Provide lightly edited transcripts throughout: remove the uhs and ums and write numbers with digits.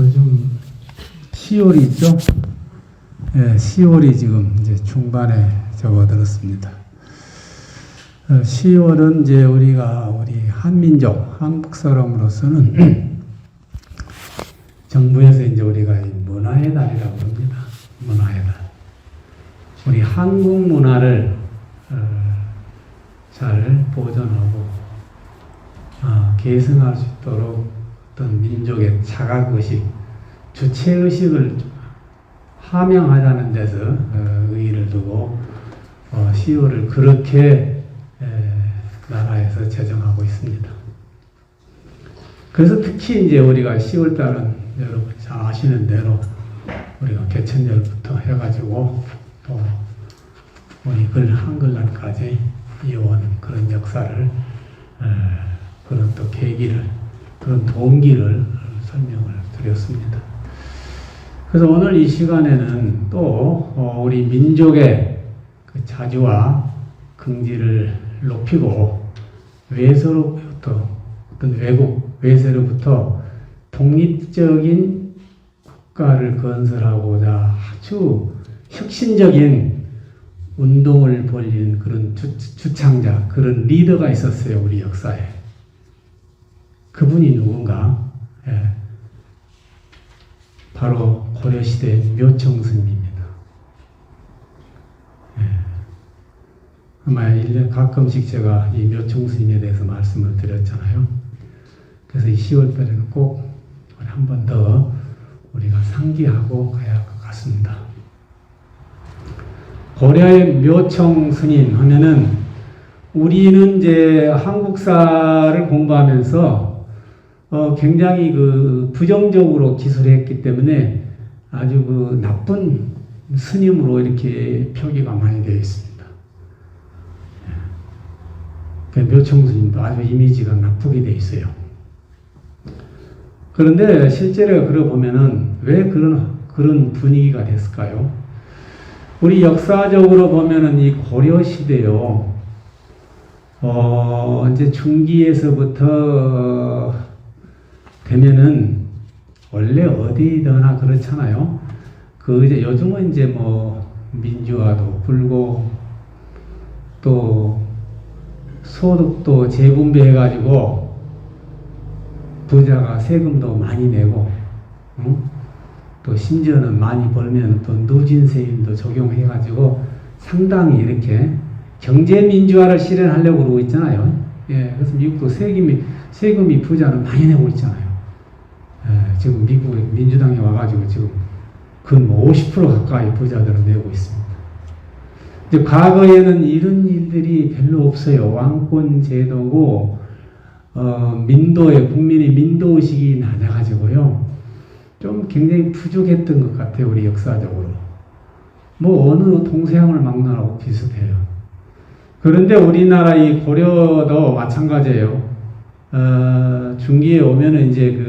요즘 10월이 있죠? 예, 10월이 지금 이제 중반에 접어들었습니다. 10월은 이제 우리 한민족, 한국 사람으로서는 정부에서 이제 우리가 문화의 달이라고 합니다. 문화의 달. 우리 한국 문화를 잘 보존하고 계승할 수 있도록 어떤 민족의 자각의식, 주체의식을 함양하자는 데서 의의를 두고 10월을 그렇게 나라에서 제정하고 있습니다. 그래서 특히 이제 우리가 10월 달은 여러분 잘 아시는 대로 우리가 개천절부터 해가지고 또 우리 한글날까지 이어온 그런 역사를 그런 또 계기를 그런 동기를 설명을 드렸습니다. 그래서 오늘 이 시간에는 또 우리 민족의 그 자주와 긍지를 높이고 외세로부터 어떤 외세로부터 독립적인 국가를 건설하고자 아주 혁신적인 운동을 벌인 그런 주창자, 그런 리더가 있었어요, 우리 역사에. 그분이 누군가? 예. 바로 고려시대 묘청스님입니다. 예. 아마 1년 가끔씩 제가 이 묘청스님에 대해서 말씀을 드렸잖아요. 그래서 이 10월 달에는 꼭 한 번 더 우리가 상기하고 가야 할 것 같습니다. 고려의 묘청스님 하면은 우리는 이제 한국사를 공부하면서 굉장히 부정적으로 기술했기 때문에 아주 나쁜 스님으로 이렇게 표기가 많이 되어 있습니다. 묘청스님도 아주 이미지가 나쁘게 되어 있어요. 그런데 실제로 그려보면은 왜 그런 분위기가 됐을까요? 우리 역사적으로 보면은 이 고려시대요. 이제 중기에서부터 되면은 원래 어디더나 그렇잖아요. 이제 요즘은 이제 민주화도 불고 또 소득도 재분배해가지고 부자가 세금도 많이 내고, 또 심지어는 많이 벌면 또 누진세율도 적용해가지고 상당히 이렇게 경제민주화를 실현하려고 그러고 있잖아요. 예, 그래서 미국도 세금이 부자는 많이 내고 있잖아요. 예, 지금 미국에 민주당이 와가지고 지금 근 50% 가까이 부자들은 내고 있습니다. 근데 과거에는 이런 일들이 별로 없어요. 왕권 제도고, 국민의 민도의식이 낮아가지고요. 좀 굉장히 부족했던 것 같아요, 우리 역사적으로. 어느 동서양을 막론하고 비슷해요. 그런데 우리나라 이 고려도 마찬가지예요. 중기에 오면은 이제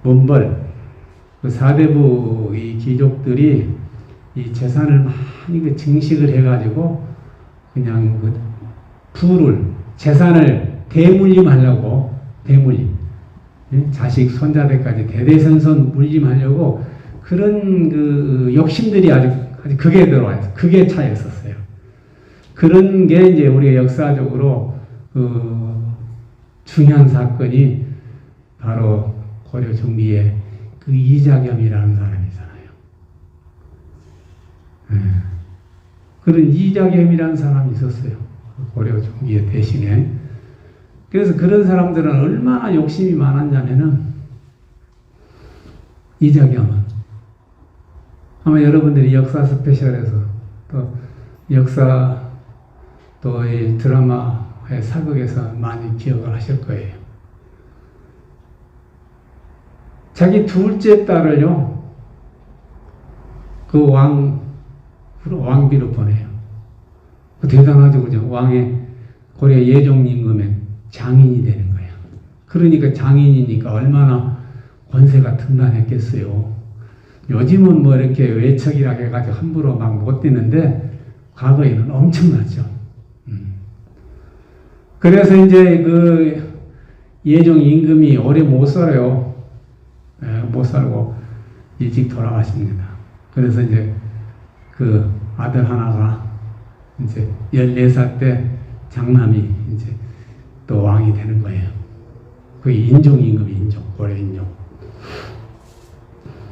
몬벌, 사대부 이 귀족들이 이 재산을 많이 증식을 해가지고 그냥 재산을 대물림하려고, 자식, 손자들까지 대대손손 물림하려고 그런 욕심들이 아주 극에 들어와요. 극에 차 있었어요. 그런 게 이제 우리가 역사적으로 중요한 사건이 바로 고려 중기의 이자겸이라는 사람이잖아요. 그런 이자겸이라는 사람이 있었어요. 고려 중기의 대신에. 그래서 그런 사람들은 얼마나 욕심이 많았냐면은 이자겸은 아마 여러분들이 역사 스페셜에서 또 역사 또 이 드라마의 사극에서 많이 기억을 하실 거예요. 자기 둘째 딸을요, 왕비로 보내요. 대단하죠, 그죠? 고려 예종 임금의 장인이 되는 거예요. 그러니까 장인이니까 얼마나 권세가 든든했겠어요. 요즘은 이렇게 외척이라 해가지고 함부로 막 못 되는데 과거에는 엄청났죠. 그래서 이제 예종 임금이 오래 못 살아요. 못 살고 일찍 돌아가십니다. 그래서 이제 그 아들 하나가 이제 14살 때 장남이 이제 또 왕이 되는 거예요. 그게 인종임금이 고려 인종.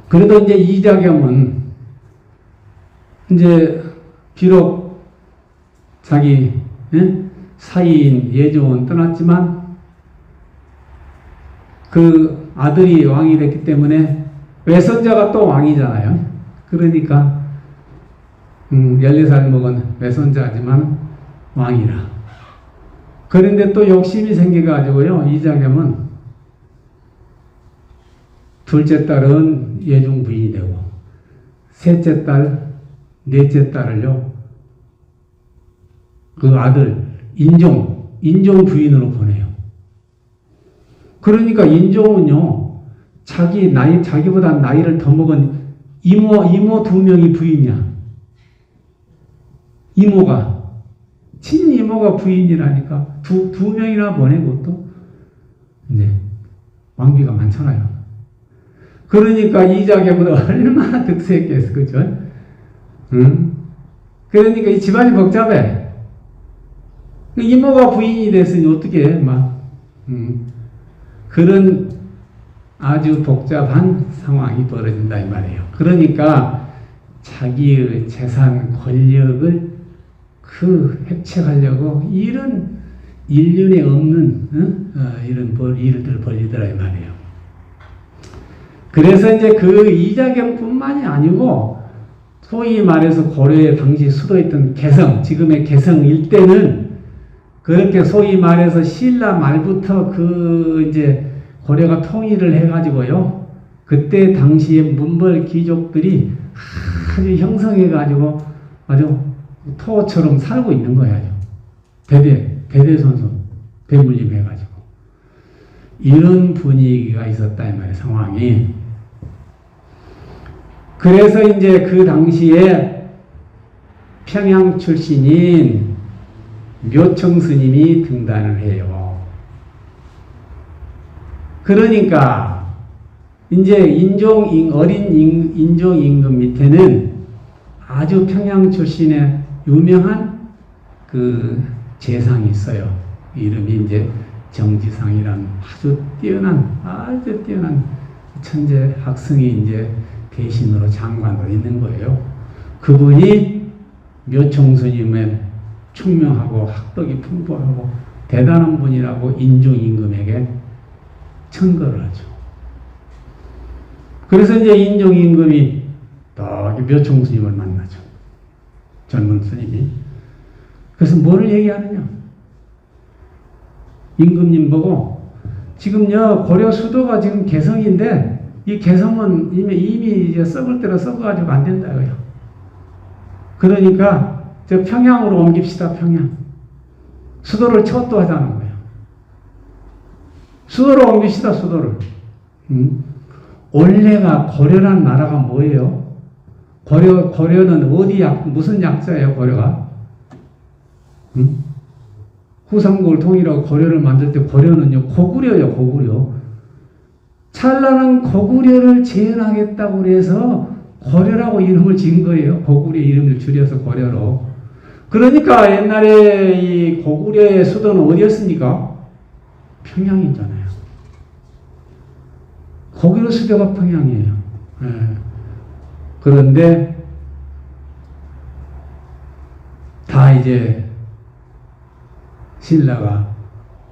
그래도 이제 이자겸은 이제 비록 자기 사이인 예종은 떠났지만 그 아들이 왕이 됐기 때문에 외손자가 또 왕이잖아요. 그러니까 14살 먹은 외손자지만 왕이라. 그런데 또 욕심이 생겨가지고요. 이자겸은 둘째 딸은 예종 부인이 되고 셋째 딸, 넷째 딸을요 그 아들 인종 부인으로 보내요. 그러니까 인종은요 자기보다 나이를 더 먹은 이모 2명이 부인이야. 이모가 친이모가 부인이라니까 두 명이나 보내고 또 이제 왕비가 많잖아요. 그러니까 이자겸은 얼마나 득세했겠어, 그죠? 응? 그러니까 이 집안이 복잡해. 이모가 부인이 됐으니 어떻게 해, 그런 아주 복잡한 상황이 벌어진다 이 말이에요. 그러니까 자기의 재산, 권력을 획책하려고 이런 인륜에 없는 이런 일들을 벌이더라 이 말이에요. 그래서 이제 그 이자겸뿐만이 아니고 소위 말해서 고려의 당시 수도였던 개성, 지금의 개성 일대는 그렇게 소위 말해서 신라 말부터 이제 고려가 통일을 해가지고요. 그때 당시에 문벌 귀족들이 아주 형성해가지고 아주 토처럼 살고 있는 거예요. 대대손손 대물림해가지고 이런 분위기가 있었다 이 말이에요. 상황이. 그래서 이제 그 당시에 평양 출신인 묘청 스님이 등단을 해요. 그러니까 이제 어린 인종 임금 밑에는 아주 평양 출신의 유명한 그 재상이 있어요. 이름이 이제 정지상이란 아주 뛰어난 천재 학생이 이제 대신으로 장관으로 있는 거예요. 그분이 묘청 스님의 총명하고 학덕이 풍부하고 대단한 분이라고 인종 임금에게 청거를 하죠. 그래서 이제 인종 임금이 또 묘청 스님을 만나죠. 젊은 스님이. 그래서 뭐를 얘기하느냐? 임금님 보고 지금요 고려 수도가 지금 개성인데 이 개성은 이미 이제 썩을 대로 썩어가지고 안 된다고요. 그러니까 저 평양으로 옮깁시다. 평양. 수도를 초토하자는 거예요. 수도로 옮깁시다. 수도를. 원래가 고려라는 나라가 뭐예요? 고려는 무슨 약자예요? 고려가? 후삼국을 통일하고 고려를 만들 때 고려는요 고구려예요. 고구려. 찰나는 고구려를 재현하겠다고 그래서 고려라고 이름을 지은 거예요. 고구려 이름을 줄여서 고려로. 그러니까 옛날에 이 고구려의 수도는 어디였습니까? 평양이잖아요. 고구려 수도가 평양이에요. 그런데 다 이제 신라가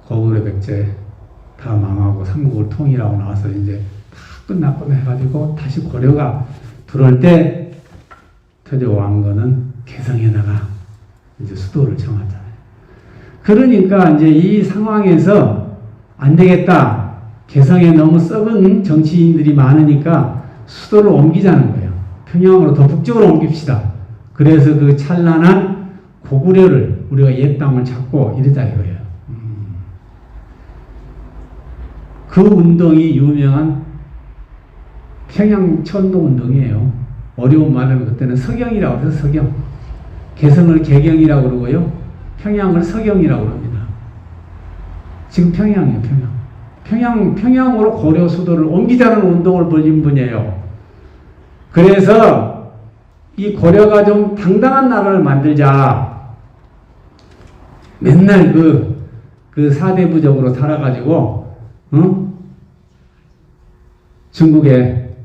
고구려 백제 다 망하고 삼국을 통일하고 나와서 이제 다 끝났고 해가지고 다시 고려가 들어올 때 태조 왕건은 개성에다가 이제 수도를 정하잖아요. 그러니까 이제 이 상황에서 안 되겠다. 개성에 너무 썩은 정치인들이 많으니까 수도를 옮기자는 거예요. 평양으로 더 북쪽으로 옮깁시다. 그래서 그 찬란한 고구려를 우리가 옛 땅을 찾고 이러자 이거예요. 그 운동이 유명한 평양 천도 운동이에요. 어려운 말로 그때는 서경이라고 해서 서경. 개성을 개경이라고 그러고요. 평양을 서경이라고 합니다. 지금 평양이에요. 평양. 평양으로 고려 수도를 옮기자는 운동을 벌인 분이에요. 그래서 이 고려가 좀 당당한 나라를 만들자. 맨날 그 사대부적으로 살아가지고, 중국에,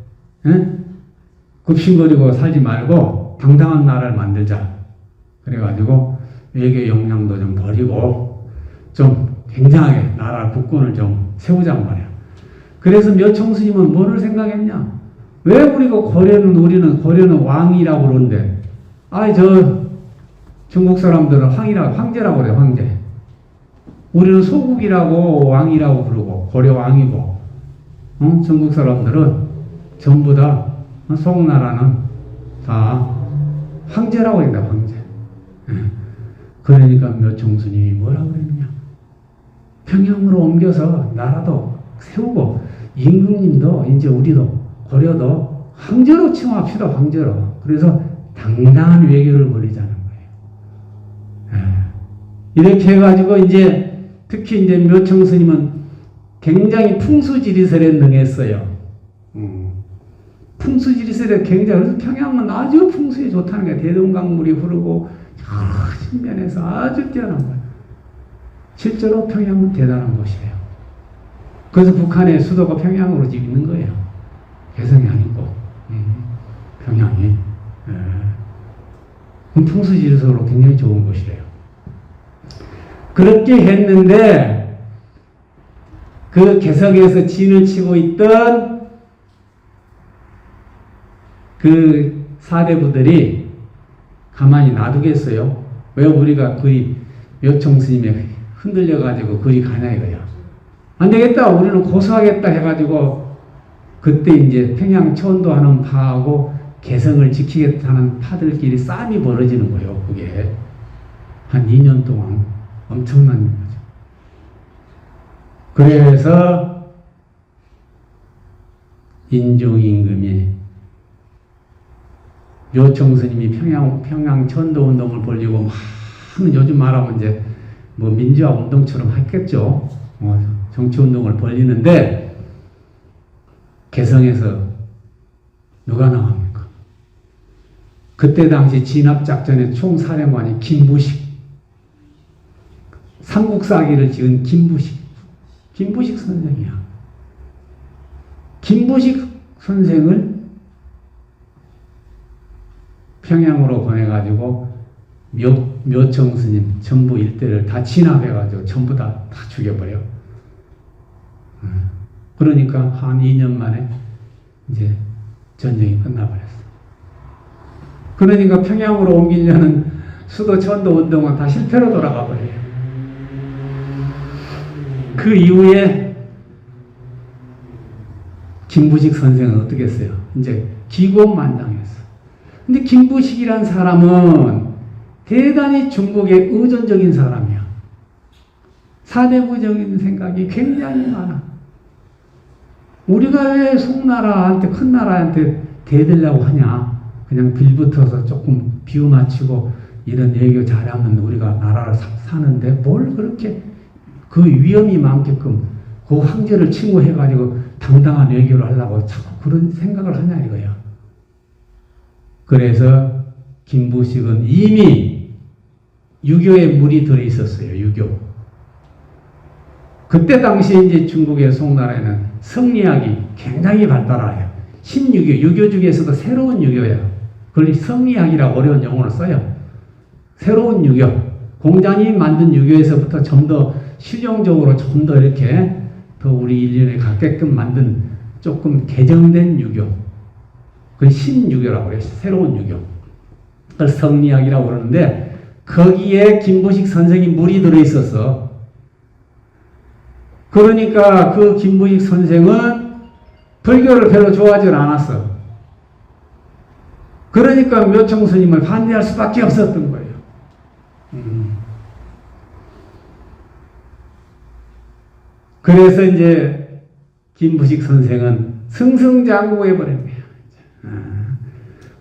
굽신거리고 살지 말고 당당한 나라를 만들자. 그래가지고 외교 역량도 좀 버리고 좀 굉장하게 나라 국권을 좀 세우자고 말이야. 그래서 묘청스님은 뭐를 생각했냐? 왜 우리는 고려는 왕이라고 그러는데, 중국 사람들은 황제라고 그래, 황제. 우리는 소국이라고 왕이라고 부르고, 고려 왕이고, 중국 사람들은 전부 다, 송나라는 다 황제라고 한다, 황제. 그러니까 묘청스님이 뭐라고 그랬냐? 평양으로 옮겨서 나라도 세우고, 임금님도 이제 우리도 고려도 황제로 칭합시다, 황제로. 그래서 당당한 외교를 벌이자는 거예요. 이렇게 해가지고 이제 특히 이제 묘청스님은 굉장히 풍수지리설에 능했어요. 풍수지리설에 굉장히, 그래서 평양은 아주 풍수에 좋다는 거예요. 대동강물이 흐르고 여러 측면에서 아주 뛰어난 거예요. 실제로 평양은 대단한 곳이에요. 그래서 북한의 수도가 평양으로 지금 있는 거예요. 개성이 아니고, 평양이. 풍수지리설로 굉장히 좋은 곳이래요. 그렇게 했는데, 그 개성에서 진을 치고 있던 그 사대부들이 가만히 놔두겠어요? 왜 우리가 그리 묘청스님에 흔들려가지고 그리 가냐 이거야. 안 되겠다. 우리는 고소하겠다 해가지고 그때 이제 평양 천도하는 파하고 개성을 지키겠다는 파들끼리 싸움이 벌어지는 거예요. 그게 한 2년 동안 엄청난 거죠. 그래서 인종임금이 묘청스님이 평양 천도 운동을 벌이고 많은, 요즘 말하면 이제 뭐 민주화 운동처럼 했겠죠. 정치 운동을 벌이는데 개성에서 누가 나옵니까? 그때 당시 진압작전의 총사령관이 김부식, 삼국사기를 지은 김부식 선생이야. 김부식 선생을 평양으로 보내가지고 묘청스님 전부 일대를 다 진압해가지고 전부 다 죽여버려. 그러니까 한 2년 만에 이제 전쟁이 끝나버렸어. 그러니까 평양으로 옮기려는 수도 천도 운동은 다 실패로 돌아가 버려요. 그 이후에 김부식 선생은 어떻게 했어요? 이제 기고만장했어. 근데 김부식이란 사람은 대단히 중국에 의존적인 사람이야. 사대부적인 생각이 굉장히 많아. 우리가 왜 송나라한테, 큰 나라한테 대들려고 하냐. 그냥 빌붙어서 조금 비유 맞추고 이런 외교 잘하면 우리가 나라를 사는데 뭘 그렇게 그 위험이 많게끔 그 황제를 칭호해가지고 당당한 외교를 하려고 자꾸 그런 생각을 하냐 이거야. 그래서 김부식은 이미 유교에 물이 들어있었어요. 유교. 그때 당시에 이제 중국의 송나라에는 성리학이 굉장히 발달해요. 신유교, 유교 중에서도 새로운 유교예요. 그걸 성리학이라고 어려운 용어를 써요. 새로운 유교. 공자님이 만든 유교에서부터 좀 더 실용적으로 좀 더 이렇게 더 우리 인륜에 갖게끔 만든 조금 개정된 유교. 그걸 신유교라고 그래요. 새로운 유교. 그걸 성리학이라고 그러는데 거기에 김부식 선생이 물이 들어있었어. 그러니까 그 김부식 선생은 불교를 별로 좋아하지 않았어. 그러니까 묘청스님을 반대할 수밖에 없었던 거예요. 그래서 이제 김부식 선생은 승승장구해버린 거예요.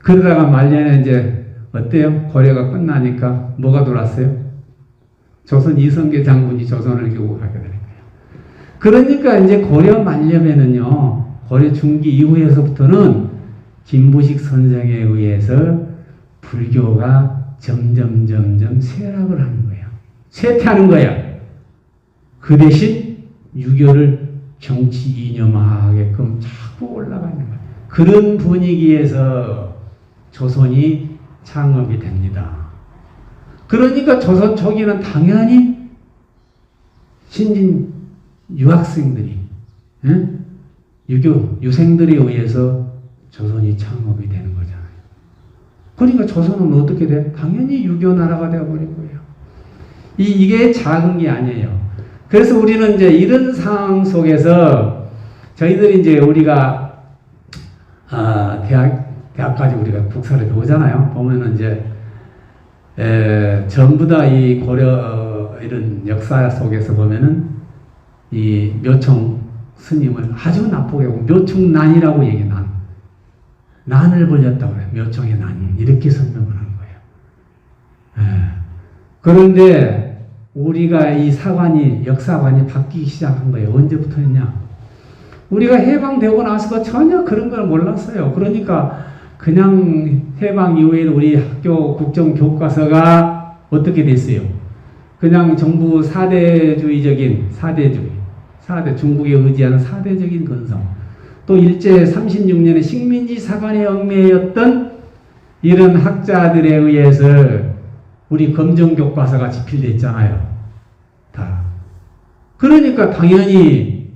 그러다가 말년에 이제 어때요? 고려가 끝나니까 뭐가 돌았어요? 조선 이성계 장군이 조선을 교국하게 되는 거예요. 그러니까 이제 고려 말년에는요, 고려 중기 이후에서부터는 김부식 선생에 의해서 불교가 점점 쇠락을 하는 거예요. 쇠퇴하는 거야. 그 대신 유교를 정치 이념화하게끔 자꾸 올라가는 거예요. 그런 분위기에서 조선이 창업이 됩니다. 그러니까 조선 초기는 당연히 신진 유학생들이, 유교, 유생들에 의해서 조선이 창업이 되는 거잖아요. 그러니까 조선은 어떻게 돼? 당연히 유교 나라가 되어버린 거예요. 이게 작은 게 아니에요. 그래서 우리는 이제 이런 상황 속에서 저희들이 이제 우리가, 대학까지 우리가 국사를 배우잖아요. 보면은 이제, 전부 다 이 고려, 이런 역사 속에서 보면은 이 묘청 스님을 아주 나쁘게 하고 묘청난이라고 얘기해. 난을 벌렸다고 그래요. 묘청의 난. 이렇게 설명을 하는 거예요. 그런데 우리가 이 사관이, 역사관이 바뀌기 시작한 거예요. 언제부터였냐? 우리가 해방되고 나서 전혀 그런 걸 몰랐어요. 그러니까 그냥 해방 이후에 우리 학교 국정교과서가 어떻게 됐어요? 그냥 정부 사대주의적인, 사대, 중국에 의지하는 사대적인 건성. 또 일제 36년에 식민지 사관에 얽매였던 이런 학자들에 의해서 우리 검정교과서가 집필됐잖아요. 다. 그러니까 당연히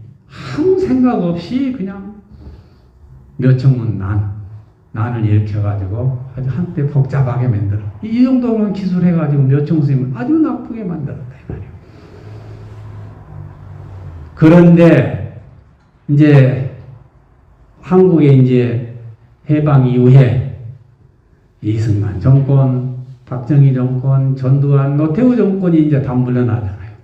아무 생각 없이 그냥 묘청은 난을 일으켜가지고 아주 한때 복잡하게 만들어. 이 정도만 기술해가지고 묘청 스님을 아주 나쁘게 만들었다 이 말이에요. 그런데 이제 한국에 이제 해방 이후에 이승만 정권, 박정희 정권, 전두환, 노태우 정권이 이제 다 물러나잖아요.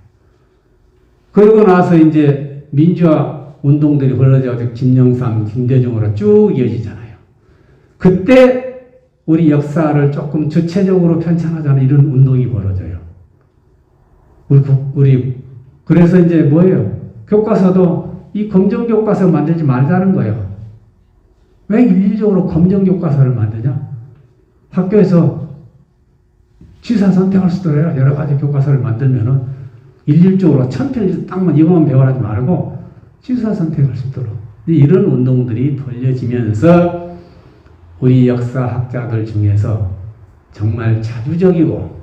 그러고 나서 이제 민주화 운동들이 벌어져서 김영삼, 김대중으로 쭉 이어지잖아요. 그때 우리 역사를 조금 주체적으로 편찬하자는 이런 운동이 벌어져요. 그래서 이제 뭐예요? 교과서도 이 검정교과서 만들지 말자는 거예요. 왜 일률적으로 검정교과서를 만드냐? 학교에서 취사 선택할 수도 해요. 여러 가지 교과서를 만들면은 일률적으로 1000페이지 딱만 이것만 배워하지 말고 취사 선택할 수 있도록. 이런 운동들이 벌려지면서 우리 역사학자들 중에서 정말 자주적이고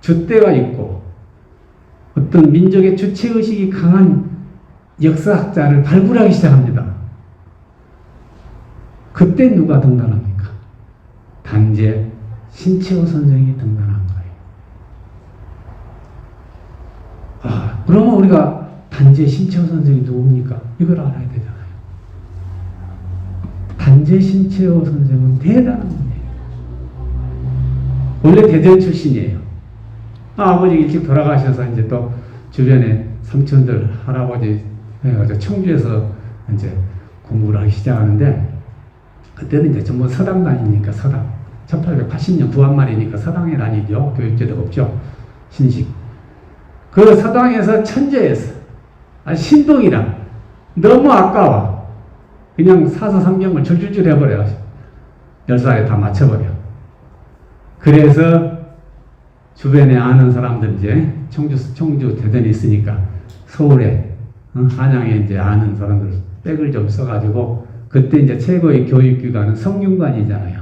줏대가 있고 어떤 민족의 주체의식이 강한 역사학자를 발굴하기 시작합니다. 그때 누가 등단합니까? 단재 신채호 선생이 등단한 거예요. 그러면 우리가 단재 신채호 선생이 누굽니까? 이걸 알아야 되잖아요. 단재 신채호 선생은 대단한 분이에요. 원래 대전 출신이에요. 아버지 일찍 돌아가셔서 이제 또 주변에 삼촌들, 할아버지 해가지고 청주에서 이제 공부를 하기 시작하는데 그때는 이제 전부 서당 다니니까 서당. 1880년 구한말이니까 서당에 다니죠. 교육제도가 없죠. 신식. 그 서당에서 천재였어. 신동이라. 너무 아까워. 그냥 사서삼경을 줄줄줄 해버려. 10살에 다 맞춰버려. 그래서 주변에 아는 사람들 이제 청주 대전에 있으니까 서울에 한양에 이제 아는 사람들 백을 좀 써가지고 그때 이제 최고의 교육기관은 성균관이잖아요.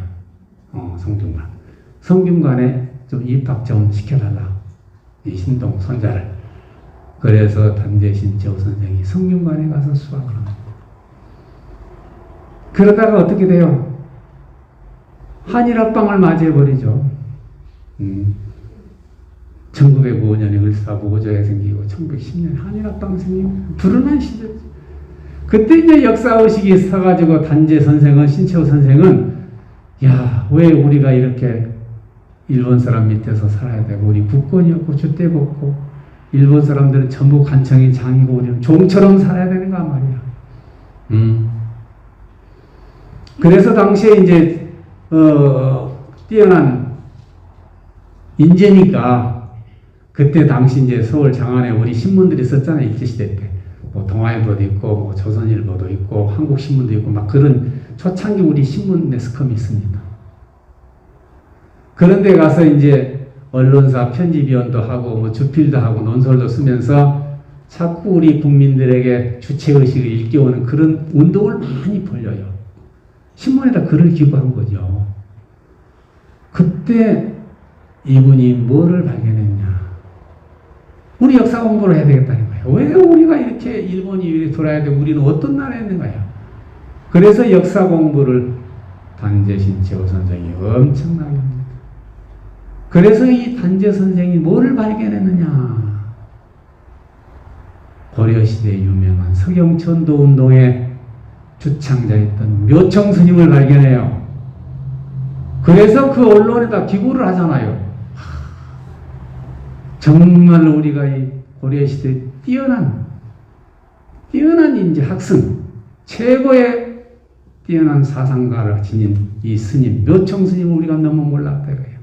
성균관. 성균관에 좀 입학 좀 시켜달라. 이 신동 손자를. 그래서 단재 신채호 선생이 성균관에 가서 수학을 합니다. 그러다가 어떻게 돼요? 한일합방을 맞이해버리죠. 1905년에 을사보고조약이 생기고 1910년에 한일합방 생기고 불운한 시절. 그때 이제 역사의식이 서가지고 단재 선생은, 신채호 선생은 야, 왜 우리가 이렇게 일본 사람 밑에서 살아야 되고 우리 국권이 없고 줏대가 없고 일본 사람들은 전부 관청이 장이고 우리는 종처럼 살아야 되는가 말이야. 그래서 당시에 이제 뛰어난 인재니까 그때 당시 이제 서울 장안에 우리 신문들이 썼잖아요. 일제시대 때. 뭐 동아일보도 있고 뭐 조선일보도 있고 한국신문도 있고 막 그런 초창기 우리 신문 매스컴이 있습니다. 그런데 가서 이제 언론사 편집위원도 하고 뭐 주필도 하고 논설도 쓰면서 자꾸 우리 국민들에게 주체의식을 일깨우는 그런 운동을 많이 벌려요. 신문에다 글을 기고한 거죠. 그때 이분이 뭐를 발견했냐. 우리 역사 공부를 해야 되겠다는 거예요. 왜 우리가 이렇게 일본이 돌아야 되고 우리는 어떤 나라였는가요? 그래서 역사 공부를 단재 신채호 선생이 엄청나게 합니다. 그래서 이 단재 선생이 뭐를 발견했느냐. 고려시대의 유명한 서경천도 운동의 주창자였던 묘청 스님을 발견해요. 그래서 그 언론에다 기고를 하잖아요. 정말 우리가 이 고려시대 뛰어난 이제 학생, 최고의 뛰어난 사상가를 지닌 이 스님, 묘청 스님을 우리가 너무 몰랐다 이거예요.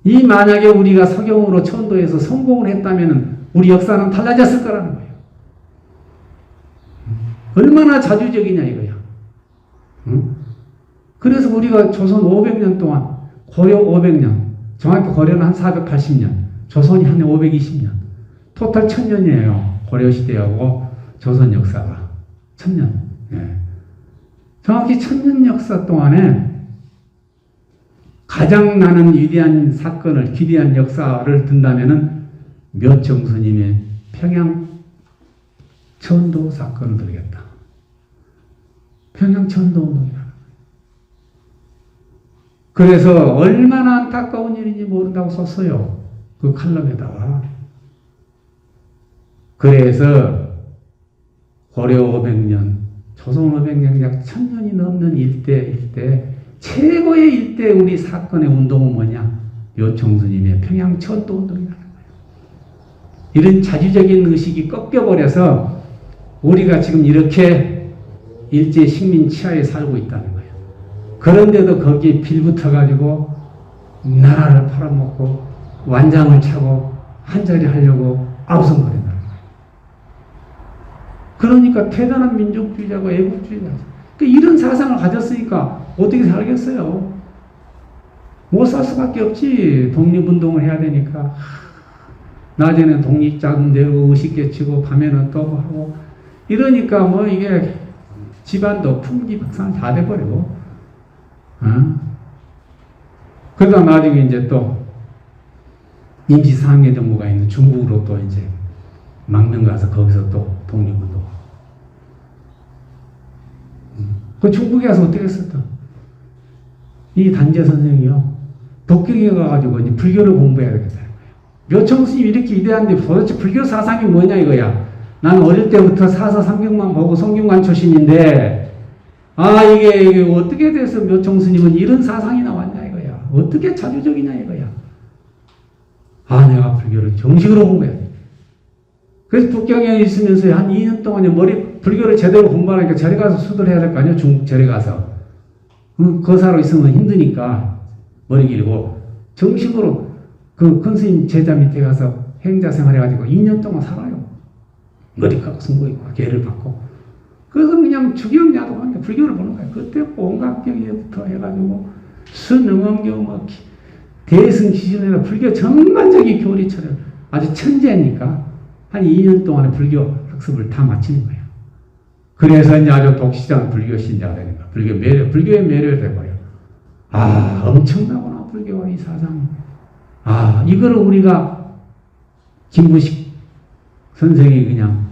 이 만약에 우리가 서경으로 천도해서 성공을 했다면 우리 역사는 달라졌을 거라는 거예요. 얼마나 자주적이냐 이거야. 응? 그래서 우리가 조선 500년 동안, 고려 500년, 정확히 고려는 한 480년, 조선이 한 520년, 토탈 1000년이에요. 고려시대하고 조선 역사가. 1000년. 예. 정확히 1000년 역사 동안에 가장 나는 위대한 사건을, 기대한 역사를 든다면은 묘청 스님의 평양 천도 사건을 들겠다. 평양 천도 운동이다. 그래서 얼마나 안타까운 일인지 모른다고 썼어요. 그 칼럼에다가. 그래서 고려 500년, 조선 500년, 약 1000년이 넘는 일대 최고의 일대 우리 사건의 운동은 뭐냐? 묘청 스님의 평양 천도 운동이라는 거예요. 이런 자주적인 의식이 꺾여버려서 우리가 지금 이렇게 일제 식민 치하에 살고 있다는 거예요. 그런데도 거기에 빌붙어가지고 나라를 팔아먹고 완장을 차고 한자리 하려고 아우성거린다는 거예요. 그러니까 대단한 민족주의자고 애국주의자. 그러니까 이런 사상을 가졌으니까 어떻게 살겠어요? 못 살 수밖에 없지. 독립운동을 해야 되니까. 낮에는 독립자금 내고 의식개치고 밤에는 또 하고 이러니까 뭐 이게 집안도 풍기박산 다 돼버리고 그러다 나중에 이제 또 임시상해 정부가 있는 중국으로 또 이제 망명 가서 거기서 또 독립운동. 그 중국에 가서 어떻게 했었다? 이 단재 선생이요. 독경에 가가지고 이제 불교를 공부해야 되겠다는 거예요. 묘청 스님이 이렇게 위대한데 도대체 불교 사상이 뭐냐 이거야. 난 어릴 때부터 사서삼경만 보고 성균관 출신인데 이게 어떻게 돼서 묘청 스님은 이런 사상이 나왔냐 이거야. 어떻게 자주적이냐 이거야. 내가 불교를 정식으로 공부해야 돼. 그래서 북경에 있으면서 한 2년 동안 불교를 제대로 공부하니까 절에 가서 수도를 해야 될 거 아니에요. 중국 절에 가서. 거사로 있으면 힘드니까 머리 길고 정식으로 그 큰 스님 제자 밑에 가서 행자 생활해가지고 2년 동안 살아요. 머리 깎고 승고 있고 계를 받고. 그래서 그냥 주경야도 하니까 불교를 보는 거예요. 그때 온각경에부터 해가지고 순응엄경 뭐 대승 기준이나 불교 전반적인 교리처럼 아주 천재니까 한 2년 동안의 불교 학습을 다 마치는 거예요. 그래서 이제 아주 독시장 불교 신자가 되니까 불교의 매료가 돼버려. 엄청나구나 불교 이 사상. 이거를 우리가 김부식 선생이 그냥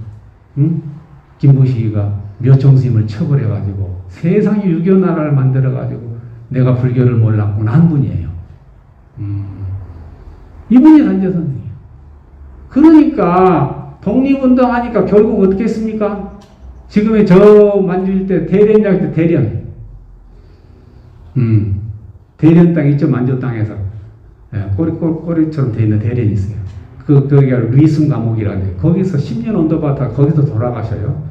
김부식이가 묘청 스님을 처벌해가지고 세상에 유교 나라를 만들어가지고 내가 불교를 몰랐고 난 분이에요. 이분이 단재 선생이에요. 그러니까 독립운동 하니까 결국 어떻게 했습니까? 지금의 저 만주일 때 대련이라고 할 때 대련. 대련 땅 있죠. 만주 땅에서. 꼬리처럼 돼 있는 대련이 있어요. 거기가 리순 감옥이라는데 거기서 10년 언더바타 거기서 돌아가셔요.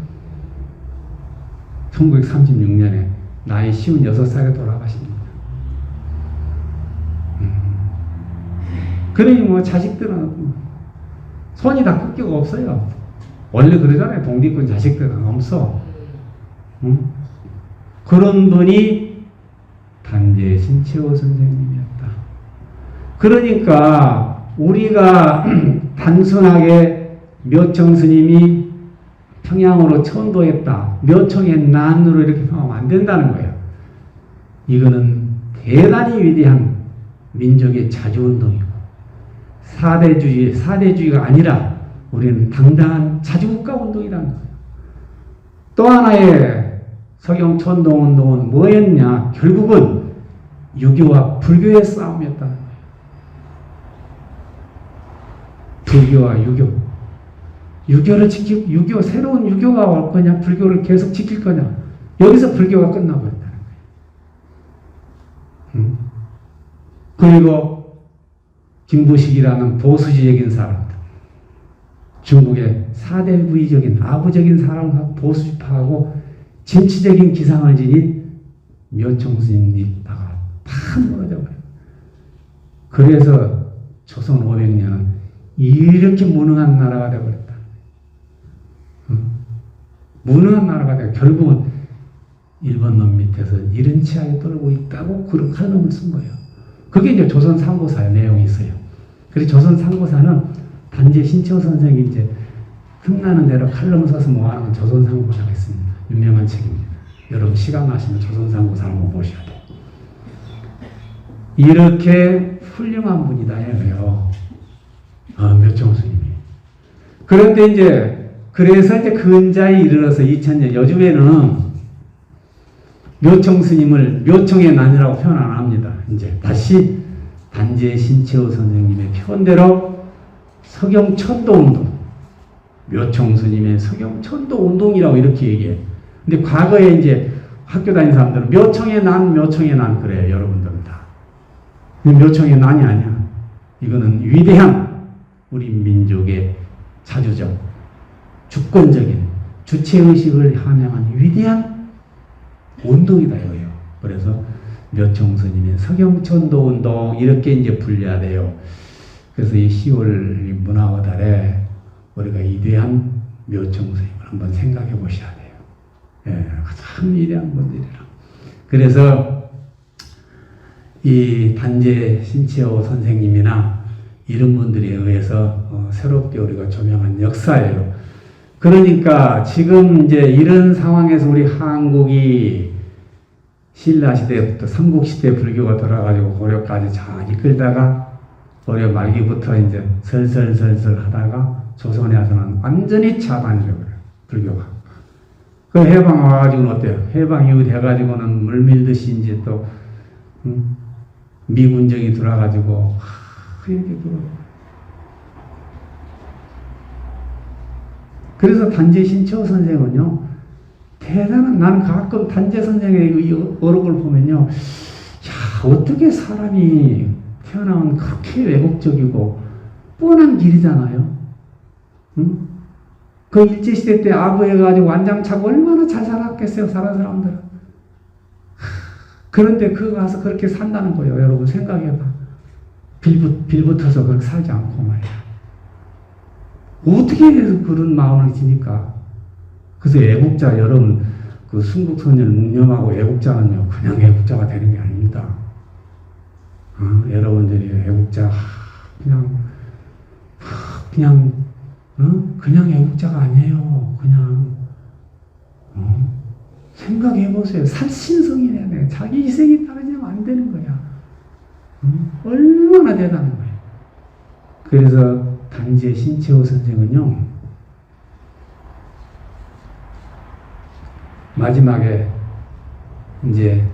1936년에 나이 56살에 돌아가십니다. 그러니 뭐 자식들은 손이 다 꺾이고 없어요. 원래 그러잖아요. 독립군 자식들은 없어. 응? 그런 분이 단재 신채호 선생님이었다. 그러니까 우리가 단순하게 묘청 스님이 평양으로 천도했다, 묘청의 난으로 이렇게 평하면 안 된다는 거예요. 이거는 대단히 위대한 민족의 자주운동이고 사대주의가 아니라 우리는 당당한 자주국가 운동이라는 거예요. 또 하나의 서경천도운동은 뭐였냐? 결국은 유교와 불교의 싸움이었다. 불교와 유교를 새로운 유교가 올 거냐, 불교를 계속 지킬 거냐. 여기서 불교가 끝나버렸다는 거예요. 그리고 김부식이라는 보수적인 사람들, 중국의 사대부의적인 아부적인 사람과 보수파하고 진취적인 기상을 지닌 묘청스님이 다가 다 무너져 버려요. 그래서 조선 500년은 이렇게 무능한 나라가 되어버렸다. 무능한 나라가 되어 결국은 일본 놈 밑에서 이런 치하에 떨고 있다고 그런 칼럼을 쓴 거예요. 그게 이제 조선 상고사의 내용이 있어요. 그래서 조선 상고사는 단재 신채호 선생이 이제 틈나는 대로 칼럼을 써서 모아놓은 건 조선 상고사가 있습니다. 유명한 책입니다. 여러분 시간 나시면 조선 상고사 한번 보셔야 돼요. 이렇게 훌륭한 분이다 해요. 묘청 스님이. 그런데 그래서 근자에 이르러서 2000년 요즘에는 묘청 스님을 묘청의 난이라고 표현 안 합니다. 이제 다시 단재 신채호 선생님의 표현대로 서경천도 운동, 묘청 스님의 서경천도 운동이라고 이렇게 얘기해요. 근데 과거에 이제 학교 다닌 사람들은 묘청의 난 그래요. 여러분들은 다. 근데 묘청의 난이 아니야. 이거는 위대한 우리 민족의 자주적, 주권적인 주체의식을 함양한 위대한 운동이다 이거예요. 그래서 묘청 스님의 서경천도 운동 이렇게 이제 분류해야 돼요. 그래서 이 10월 문화의 달에 우리가 위대한 묘청 스님을 한번 생각해 보셔야 돼요. 예, 참 위대한 분들이라. 그래서 이 단재 신채호 선생님이나 이런 분들에 의해서 새롭게 우리가 조명한 역사예요. 그러니까 지금 이제 이런 상황에서 우리 한국이 신라 시대부터 삼국시대 불교가 돌아가지고 고려까지 잘 이끌다가 고려 말기부터 이제 설설 하다가 조선에 와서는 완전히 차단이 되어버려요. 불교가. 그 해방 와가지고는 어때요? 해방 이후 돼가지고는 물밀듯이 이제 또 미군정이 들어와가지고 이렇게 들어. 그래서 단재 신채호 선생은요, 대단한, 나는 가끔 단재 선생의 어록을 보면요, 야, 어떻게 사람이 태어나면 그렇게 왜곡적이고 뻔한 길이잖아요. 응? 그 일제시대 때 아부해가지고 완장차고 얼마나 잘 살았겠어요, 사는 사람들은. 그런데 그거 가서 그렇게 산다는 거예요. 여러분 생각해봐. 빌붙어서 그렇게 살지 않고 말이야. 어떻게 해서 그런 마음을 지니까. 그래서 애국자, 여러분, 그 순국선열 묵념하고 애국자는요, 그냥 애국자가 되는 게 아닙니다. 여러분들이 애국자, 그냥 애국자가 아니에요. 그냥, 생각해보세요. 살신성이 해야 돼. 자기 희생이 따르면 안 되는 거야. 얼마나 대단한 거예요. 그래서 단재 신채호 선생은요, 마지막에 이제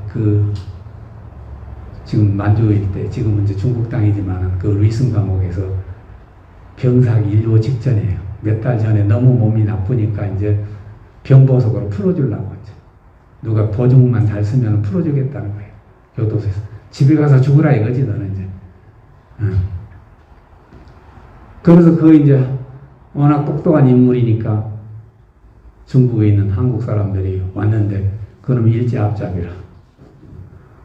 지금 만주일 때, 지금은 이제 중국 땅이지만 그 리슨 감옥에서 병사기 일보 직전이에요. 몇 달 전에 너무 몸이 나쁘니까 이제 병보석으로 풀어주려고 이제 누가 보증만 잘 쓰면 풀어주겠다는 거예요. 교도소에서. 집에 가서 죽으라 이거지, 너는 이제. 그래서 이제 워낙 똑똑한 인물이니까 중국에 있는 한국 사람들이 왔는데, 그놈 일제압작이라.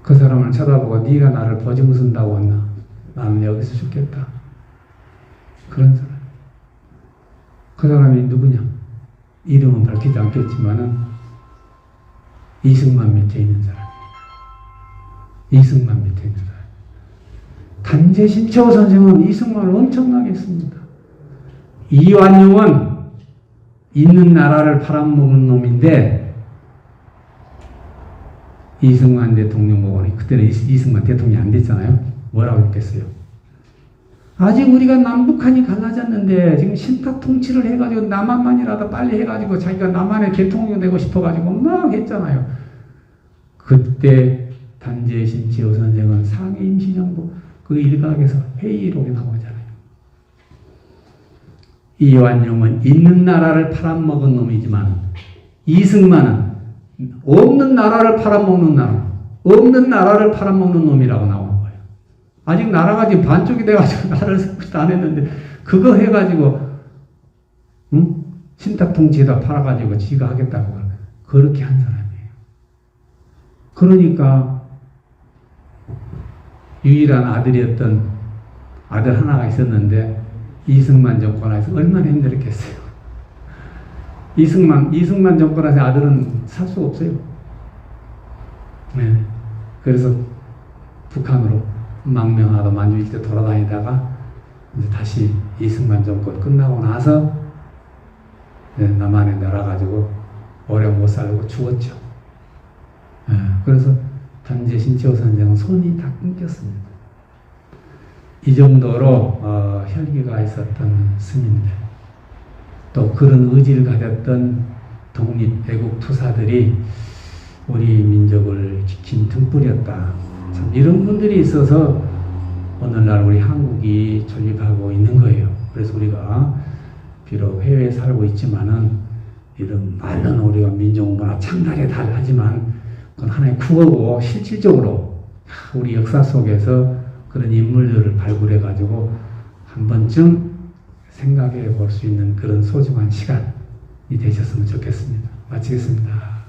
그 사람을 쳐다보고 네가 나를 보증 쓴다고 왔나? 나는 여기서 죽겠다. 그런 사람. 그 사람이 누구냐? 이름은 밝히지 않겠지만은 이승만 밑에 있는 사람이에요. 이승만 밑에 있는 사람. 단재 신채호 선생은 이승만을 엄청나게 했습니다. 이완용은 있는 나라를 팔아먹은 놈인데 이승만 대통령 보고 그때는 이승만 대통령이 안 됐잖아요. 뭐라고 했겠어요? 아직 우리가 남북한이 갈라졌는데 지금 신탁 통치를 해가지고 남한만이라도 빨리 해가지고 자기가 남한의 대통령 되고 싶어가지고 막 했잖아요. 그때 단재 신채호 선생은 상해 임시정부 그 일각에서 회의록에 나오잖아요. 이완용은 있는 나라를 팔아먹은 놈이지만 이승만은 없는 나라를 팔아먹는 없는 나라를 팔아먹는 놈이라고 나오는 거예요. 아직 나라가 지금 반쪽이 돼가지고 나라를 세우지도 안 했는데 그거 해가지고 신탁 통치에다 팔아가지고 지가 하겠다고 그렇게 한 사람이에요. 그러니까 유일한 아들이었던 아들 하나가 있었는데 이승만 정권에서 얼마나 힘들었겠어요. 이승만 정권에서 아들은 살 수가 없어요. 네. 그래서 북한으로 망명하러 만주일대 돌아다니다가 이제 다시 이승만 정권 끝나고 나서 남한에 날아가지고 오래 못 살고 죽었죠. 네. 그래서 단재 신채호 선생은 손이 다 끊겼습니다. 이 정도로 혈기가 있었던 스님들, 또 그런 의지를 가졌던 독립 애국 투사들이 우리 민족을 지킨 등불이었다. 참 이런 분들이 있어서 오늘날 우리 한국이 존립하고 있는 거예요. 그래서 우리가 비록 해외에 살고 있지만은 이런 많은 우리가 민족문화 창달에 달하지만 그건 하나의 국어고 실질적으로 우리 역사 속에서 그런 인물들을 발굴해 가지고 한 번쯤 생각해 볼 수 있는 그런 소중한 시간이 되셨으면 좋겠습니다. 마치겠습니다.